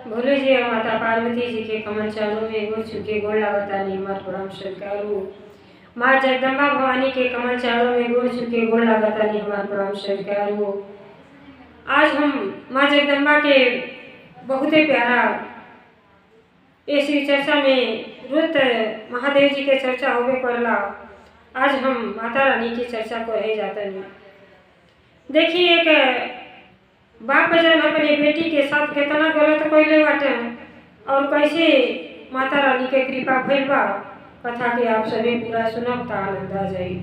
भोले जी और माता पार्वती जी के कमल चरणों में गुड़ चुके गोड़ लागतानी हमार परम श्रद्धालु। माँ जगदम्बा भवानी के कमल चरणों में गुड़ चुके गोड़ लागतानी हमार परम श्रद्धालु। आज हम माँ जगदम्बा के बहुत ही प्यारा ऐसी चर्चा में रुत महादेव जी के चर्चा होवे करला। आज हम माता रानी की चर्चा को रह जाता नहीं। देखिए एक बाप जन अपनी बेटी के साथ कितना गलत कइले बाटे और कैसे माता रानी के कृपा भइल बा। कथा के आप सभी पूरा सुनब त आनंद आ जाई।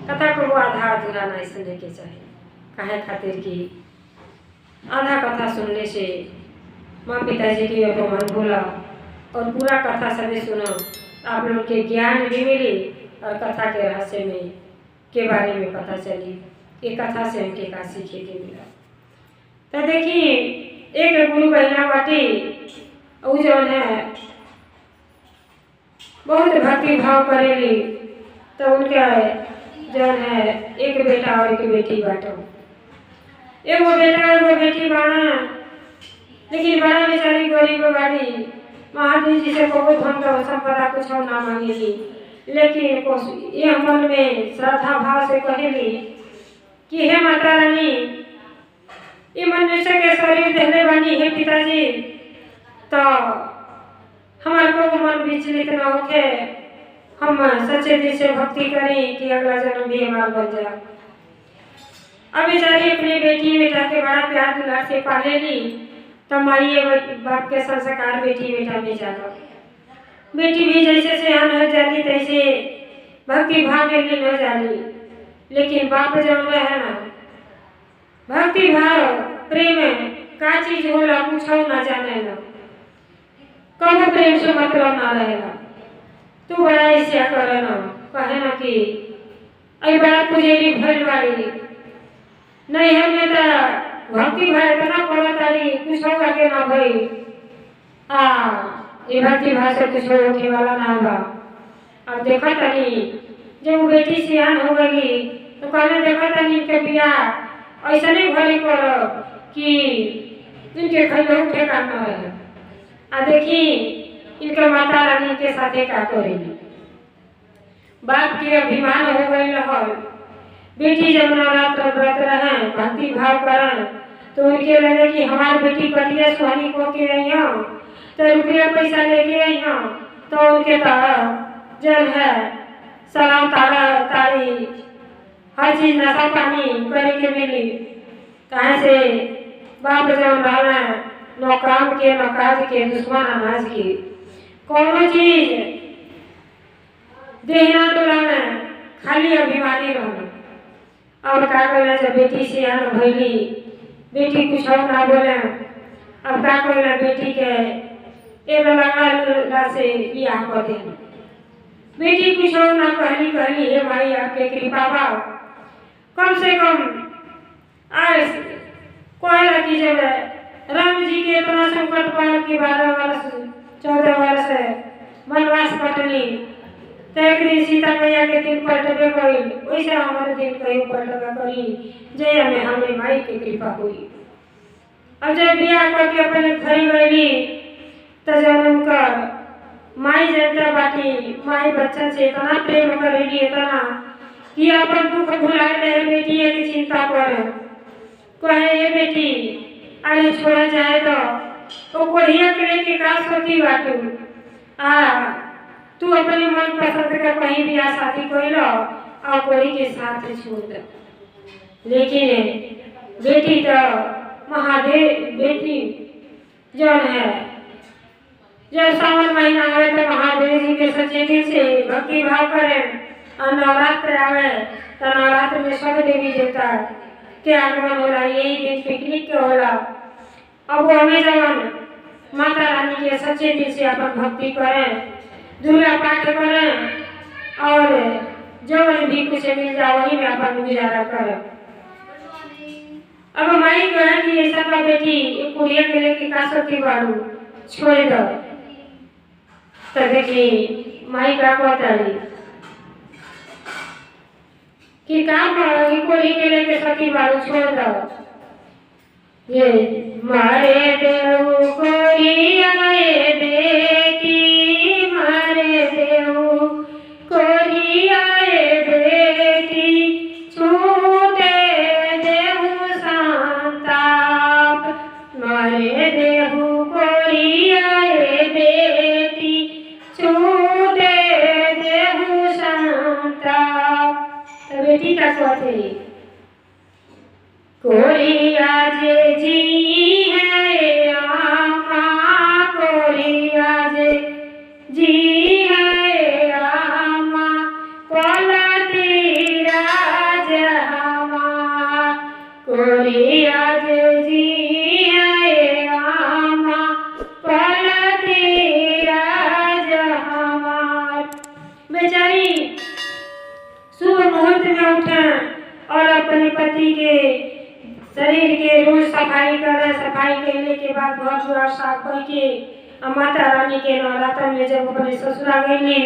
कथा को आधा अधूरा नहीं सुनने के चाहिए, काहे खातिर कि आधा कथा सुनने से माँ पिताजी की अपमान होला और पूरा कथा सभी सुनो आप लोग के ज्ञान भी मिली और कथा के रहस्य में के बारे में पता चली। ये कथा से हमके का सीखे के मिला। तो देखिए एक गुरु बहना बाटी वो जौन है बहुत भक्ति भाव करेली। तो उनका जौन है एक बेटा और एक बेटी बाटो। एगो बेटा एगो बेटी बाना, लेकिन बड़ा बेचारी गरीब बाड़ी। महादेव जी से बहुत धन तो संपदा कुछ ना मांगेली, लेकिन ये मन में श्रद्धा भाव से कहेली कि हे माता रानी ये मनुष्य के शरीर देने वाली है पिताजी, तो हमारे को मन विचलित न होके हम सच्चे दिल से भक्ति करें कि अगला जन्म भी हमारा बन जाए। अब बेचारी अपनी बेटी बेटा के बड़ा प्यार दुलार से पालेली। तो माई बाप के संस्कार बेटी बेटा में जागा। बेटी भी जैसे सियान हो जाती तैसे भक्ति भाव में लीन हो जाती। लेकिन बाप जौन है ना भक्ति भाव प्रेम का चीज होला पूछो ना जाने ना, कब प्रेम से मतलब ना रहेगा। तू बड़ा ऐसा करे ना कहे ना कि आई बड़ा पुजेरी भइल बाड़ी नहीं है में तो भक्ति भाव इतना पड़ा तारी कुछ हो आगे ना भई। ये भक्ति भाव से कुछ होने वाला ना होगा। अब देखा तनी जब बेटी सियान हो गई तो कहने देखा तनी के बियाह ऐसा नहीं भरी करो कि इनके खैलो ठेका न रहे। आ देखी इनके माता रानी के साथे का करेगी। बाप के अभिमान हो गई रहल। बेटी जब नवरात्र व्रत रहे भक्ति भाव करें तो उनके लगे कि हमारी बेटी कटिया सुहानी को के आई हो तो रुपया पैसा लेके आई हो। तो उनके तो जल है सलाम तारा तारी हर चीज नशा पानी करे के मिली। कहाँ से बाप जब रहना न काम के न काज के दुश्मन अनाज की कोनो चीज देना डोलाना खाली अभिमानी रहना। और का कहना जब बेटी से आन भैली बेटी कुछ और ना बोले। अब का कहना बेटी के एक लगा से बियाह कर देना। बेटी कुछ और ना कहली हे भाई आपके कृपा भाव कम से कम आज कोयला की जब राम जी के इतना संकट पड़ा कि 12 वर्ष 14 वर्ष वनवास कटली तो एक दिन सीता मैया के दिन पलटबे करी वैसे हमारे दिन कहीं पलटबे करी जय हमें हमें माई की कृपा हुई। अब जब बियाह करके अपने घर गई तो जब उनकर माई जनता बाटी माई बच्चन से इतना प्रेम करेली इतना कि अपन दुख भुला रहे बेटी की चिंता करे। कहे ये बेटी अरे छोड़ा जाए तो कोढ़िया करे के का सोती बाटू। तू अपने मन पसंद का कहीं भी आ शादी कर लो और कोई के साथ छोड़ दो। लेकिन बेटी तो महादेव बेटी जौन है जब सावन महीना आवे तो महादेव जी के सच्चे दिल से भक्ति भाव करें और नवरात्र आवे तो नवरात्र में सब देवी देवता के आगमन होला। यही दिन पिकनिक के होला। अब वो हमें जवान माता रानी के सच्चे दिल से अपन भक्ति करें दुर्गा पाठ करें और जो भी कुछ मिल जाए वही में अपन गुजारा करें। अब माई कहे कि ऐसा का बेटी कुड़िया के लेके का सोती बाड़ू छोड़ दो। तो देखी माई का कहता है कि काम करोगी कोली के लेके सती बारू छोड़ दो। ये मारे देव कोई कहते कोरिया जे जी है आमा, कोरिया जे जी है आमा, पलटी राज हमा, कोरिया जे जी है आमा, पलटी राज हमार। बेचारी सुबह मुहूर्त में उठे और अपने पति के शरीर के रोज सफाई करे। सफाई करने के बाद घर द्वार साफ करके माता रानी के नवरात्र में जब अपने ससुरा गई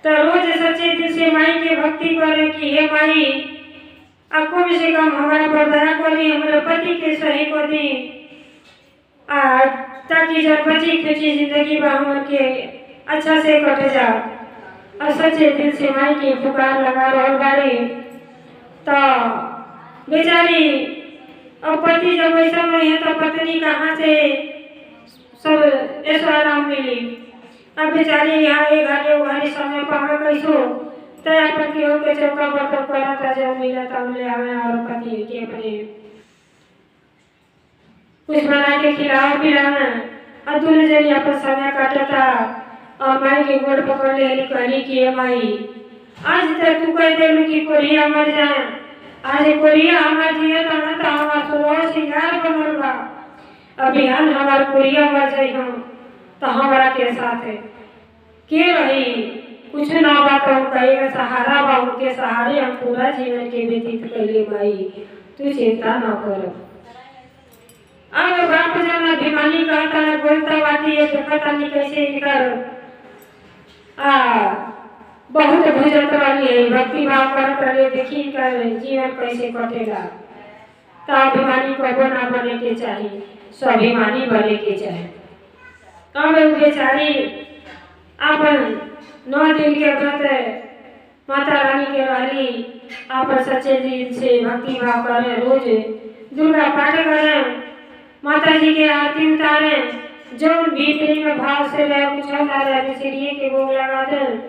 तो रोज सच्चे दिल से माई के भक्ति करे कि हे माई कम से कम हमारा पर दया करी, हमारे पति के सही को दी, ताकि जब बची खुची जिंदगी हम के अच्छा से कट जाओ। और सच्चे दिल से माई की पुकार लगा रहा बारी तो बेचारी अब पति जब ऐसा नहीं है तो पत्नी कहाँ से सब ऐसा आराम मिली। अब बेचारी यहाँ एक घरे उघारे समय पावे कैसो तैयार करके होके चौका बर्तन करा था जब मिला तब ले आवे और पति के अपने कुछ बना के खिलाओ पिलाना और दोनों जनी अपन समय काटा था। और माई के गोड़ पकड़ ले कहली कि माई आज तक तू कह दे कि कोरिया मर जाए, आज कोरिया हमार जिये तो हमार सुनो सिंगार बनल बा, अभियान हमार कोरिया मर जाए हम तो हमारा के साथ है के रही कुछ ना बात हम कहेगा सहारा बा, उनके सहारे हम पूरा जीवन के व्यतीत कैले माई, तू चिंता ना करो। अब बाप जाना भिमानी कहता है बोलता बाती है देखता नहीं कैसे इनकर बहुत भजत वाली है, भक्ति भाव करत रहे, देखी कर जीवन कैसे कटेगा। तो अभिमानी कबो ना बने के चाहिए, स्वाभिमानी बने के चाहिए। अब बेचारी अपन 9 दिन के व्रत माता रानी के रहली, अपन सच्चे दिल से भक्ति भाव करें, रोज दुर्गा पाठ करें, माता जी के आरती उतारें, जो भी प्रेम भाव से रहे कुछ ना रहे मिसरिये के भोग लगा दें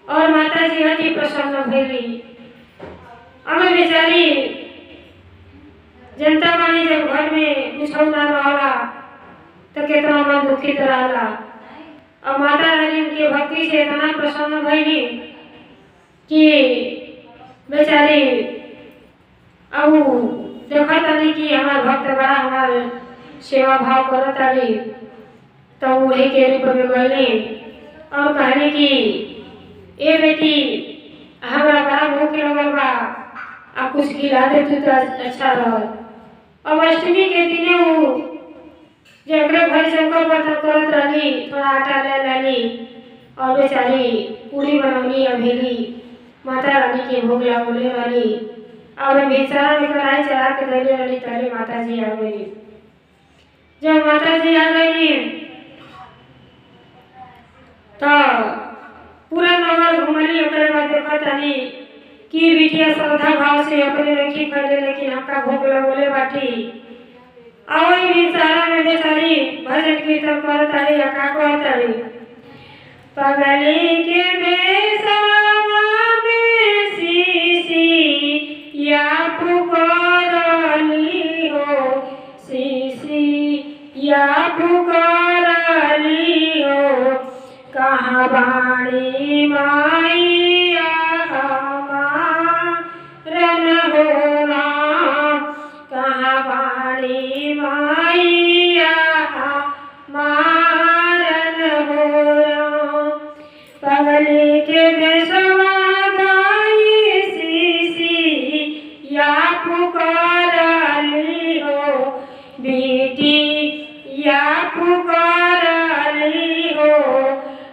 और माता जी अति प्रसन्न भैली। अब बेचारी जनता मानी जब घर में कुछ ना रहा तो कितना मन दुखित रहा। और माता रानी उनके भक्ति से इतना प्रसन्न भैली कि बेचारी अब देखा तानी कि हमारा भक्त बड़ा हमारे सेवा भाव करत आली तो उन्हीं के रूप में गईली और कहली कि ए बेटी हमारा बड़ा भूख लगल बा, आप कुछ खिला दे तो अच्छा रह। अब अष्टमी के दिने वो जगह घर चौका बर्तन करत रही, थोड़ा आटा ले ली और बेचारी पूरी बनौली अभेली माता रानी के भोग लगौले रही। अब बेचारा में कढ़ाई चढ़ा के धैले रही तले माता जी आ गई। जब माता जी आ गई तो पूरा नगर घुमली, ओकरे बाद देखा तानी कि बिटिया श्रद्धा भाव से अपने रखी पहले लेकिन हमका भोग लगोले बाटी। और भी सारा में बेचारी भजन कीर्तन करत आली या का करत आली पगली के बेसावा में सीसी या पुकारली हो, सीसी या पुकारली हो, कहाँ बाणी माइया रन हो राम, कहाँ बाणी माइया मारन हो राम। पगली के बेसवा गाई सीसी या पुकारली हो, बेटी या पुकारली हो,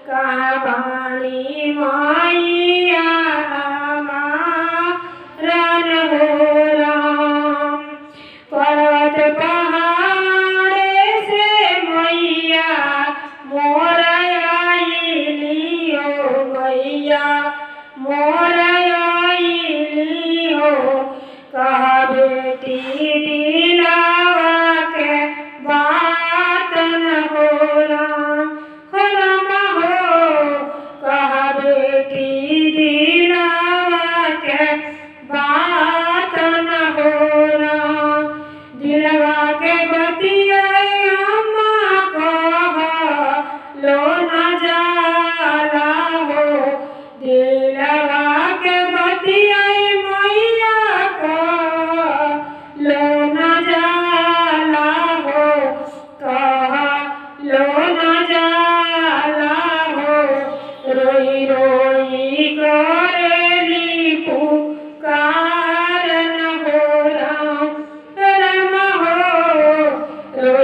कहाँ बाणी माइया मारन हो राम। पर्वत पहाड़े से मैया मोर आइली हो, मैया मोर आइली हो, कहा बेटी दिलावा के बात न हो राम, हो राम हो, कहा बेटी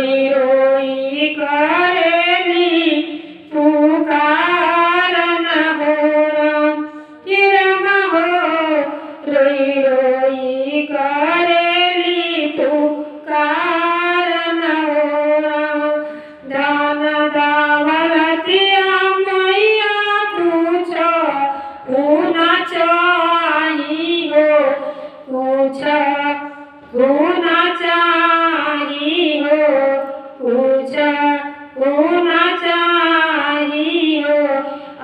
रोई रोई करेली पुकार न हो राम, कि राम हो रोई रोई करेली पुकार न हो राम। दान दौलतिया मैया कुछ होना चाहिए हो, कुछ होना चाहिए हो, कुछ होना चाहिए हो।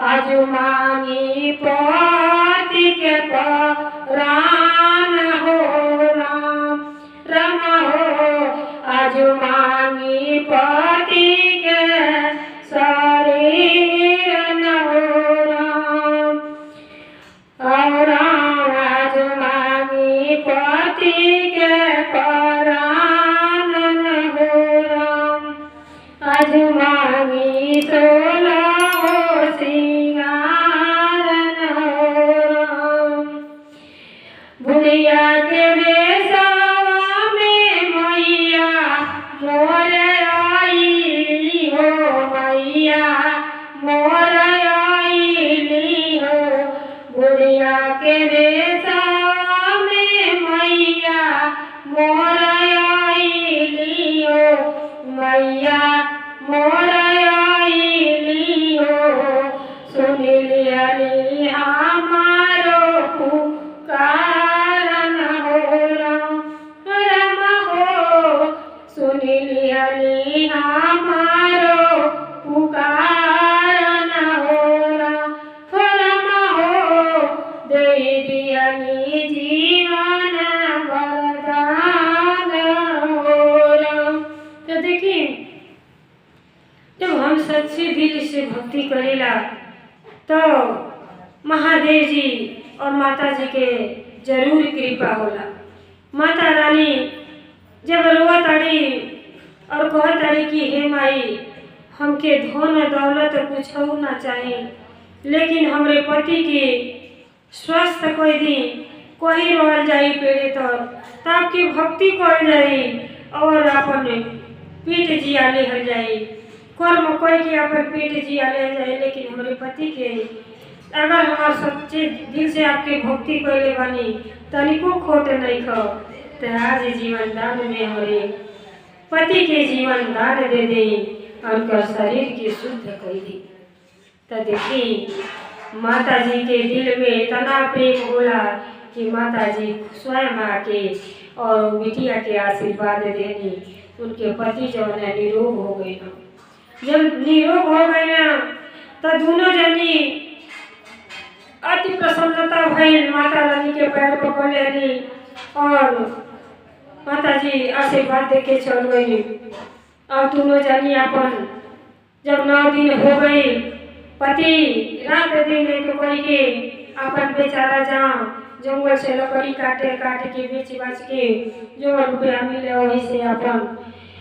आज मांगी पति के प्राण हो राम, राम हो आज मांगी पति के शरीर न हो राम। और आज मांगी पति के प्राण न हो राम। आज मांगी 16 सिंगार न हो राम। बुढ़िया के बेसवा में मैया मोर आईली हो, मैया मोर आईली हो। बुढ़िया के बेसवा में मैया मोर आईली हो, मैया मोर आईली हो। सुन लियली हमारो पुकार न हो राम, राम हो सुन लियली हमारो पुकार न हो राम, राम हो दे दियली जीवन वरदान हो राम। तो देखिए, जब हम सच्चे दिल से भक्ति करेला तो महादेव जी और माता जी के जरूर कृपा होला। माता रानी जब रोवत ताड़ी और कहत ताड़ी कि हे माई हमके धन दौलत कुछ ना चाहिए, लेकिन हमरे पति के स्वस्थ कोई दी, कोई रोल जाई पेड़े तब आपकी भक्ति कर जाई और अपन पेट जिया ले जाई, कर्म कोई के अपन पेट जिया ले जाए। लेकिन हमारे पति के अगर हमारे सच्चे दिल से आपके भक्ति कैले बनी तनिको खोट नहीं खो, तो आज जीवन दान में हमारे पति के जीवन दान दे दी, उनका शरीर के शुद्ध कर दी। तो देखी माता जी के दिल में इतना प्रेम होला कि माता जी स्वयं आके और बिटिया के आशीर्वाद देनी। उनके पति जो है निरोग हो गए ना, जब निरोग हो गए ना तो दोनों जनी अति प्रसन्नता भई माता रानी के पैर पकड़ लेनी और माता जी आशीर्वाद दे के चल गई। अब दोनों जनी अपन जब 9 दिन हो गई, पति रात दिन एक कोई के अपन बेचारा जाओ जंगल से लकड़ी काटे के बेच बाच के जो रुपया मिले वही से अपन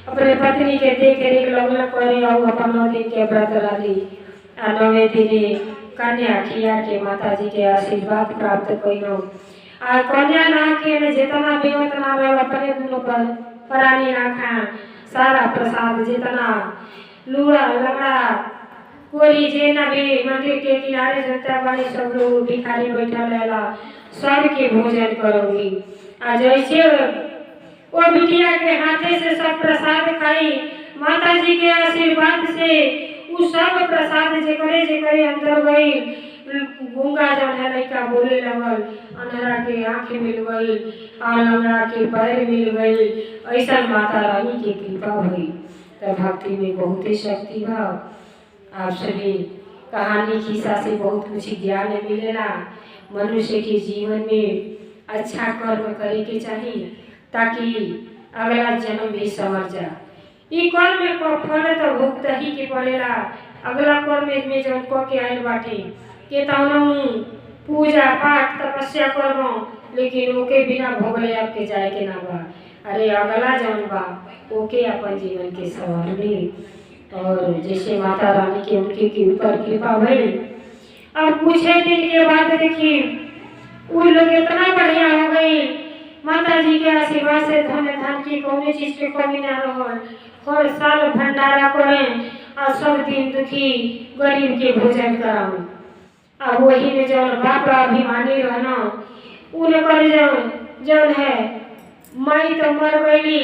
अपने पत्नी के देख रेख लगल करे और अपन 9 दिन के व्रत रही। 9वें दिन कन्या खिया के माता जी के आशीर्वाद प्राप्त कइलो। आ कन्या ना के जितना भी उतना रह अपने दोनों पर प्राणी ना खा, सारा प्रसाद जितना लूड़ा लंगड़ा कोई जे ना भी मंदिर के किनारे जनता वाले सब लोग भिखारी बैठा रहेला, सबके भोजन करोगी। आ जैसे वो बिटिया के हाथे से सब प्रसाद खाई माता जी के आशीर्वाद से, वो सब प्रसाद जे करे अंदर गई। गूंगा जौन है लड़का बोले लगल, अंधरा के आँख मिल गई और लंगड़ा के पैर मिल गई। ऐसा माता रानी की कृपा हुई। तो भक्ति में बहुत ही शक्ति भाव। आप सभी कहानी खिस्सा से बहुत कुछ ज्ञान मिलेला। मनुष्य के जीवन में अच्छा कर्म करे के चाहिए ताकि अगला जन्म भी समझ जा। ई कर्म को फल तो भुगत ही के पड़ेला। अगला कर्म में जौन क के आयल बाटे के तौनऊ पूजा पाठ तपस्या करबो, लेकिन ओके बिना भोगले आपके जाए के ना बा। अरे अगला जौन बा ओके अपन जीवन के संवारनी। और जैसे माता रानी के उनके ऊपर कृपा भई। अब कुछ दिन के बाद देखिए वो लोग इतना बढ़िया हो गई माता जी के आशीर्वाद से धन धन की कोनो चीज के कमी ना रहल। हर साल भंडारा करें और सब दिन दुखी गरीब के भोजन कराऊं। अब वही में जौन बाप अभिमानी रहना उनकर जौन है माई तो मर गई,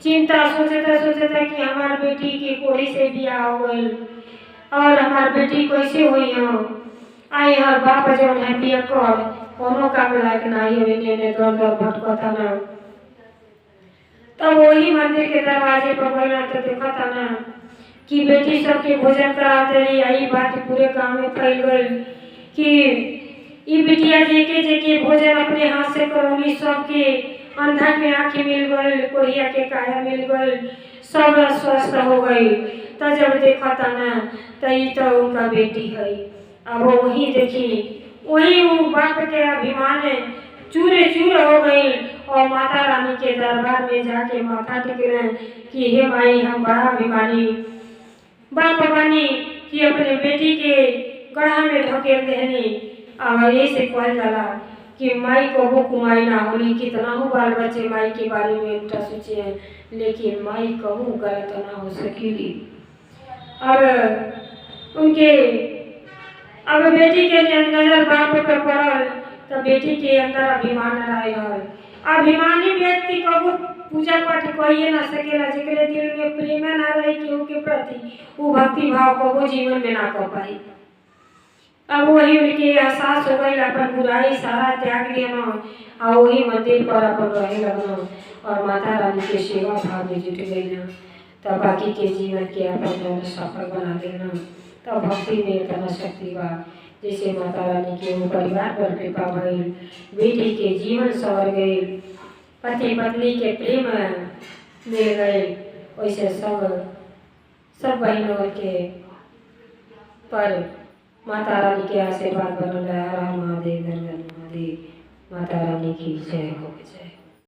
चिंता सोचता कि हमार बेटी की कोड़ी से बियाह हो गई और हमार बेटी कैसे हुई हो। आई हर बाप जौन है बिया कर कोनो काम लायक नहीं है, ने दर दर भटकता ना। तब वही मंदिर के दरवाजे पर गया तो देखा था ना कि बेटी सबके भोजन कराते रही। यही बात पूरे गांव में फैल गई कि ये बिटिया जेके भोजन अपने हाथ से करौली, सबके अंधा के आँख मिल गई, कोढ़िया के काया मिल गई, सब स्वस्थ हो गई। तो जब देखा था ना तो ये तो उनका बेटी है। अब वही देखी वही वो बाप के अभिमान चूरे चूर हो गई और माता रानी के दरबार में जाके माथा टेक रहे कि हे माई हम बड़ा अभिमानी बाप बानी कि अपने बेटी के गढ़ा में ढकेल देनी। और ये से कहल जाला कि माई कबो कुमाई ना होली। कितना हो बाल बच्चे माई के बारे में उल्टा सोचे हैं, लेकिन माई कबो गलत ना हो सकेली। अब बेटी के नजर बाप पर पड़ल तो बेटी के अंदर अभिमान रहल। अभिमानी व्यक्ति कबो पूजा पाठ करिए ना सकेला। जेकरे दिल में प्रेम ना रहे केहू के प्रति वो भक्ति भाव कबो जीवन में ना कर पाई। अब वही उनके एहसास हो गई, अपन बुराई सारा त्याग देना और वही मंदिर पर अपन रहे लगना और माता रानी के सेवा भाव में जुट गई ना। तब बाकी के जीवन के अपन सफल बना देना। तब भक्ति में इतना शक्ति बा जैसे माता रानी के वो परिवार पर कृपा भइल, बेटी के जीवन सवर गई, पति पत्नी के प्रेम मिल गए। वैसे सब बहनों के पर माता रानी के आशीर्वाद बनल रहे। हर हर महादेव, हर हर महादेव। माता रानी की जय हो जय।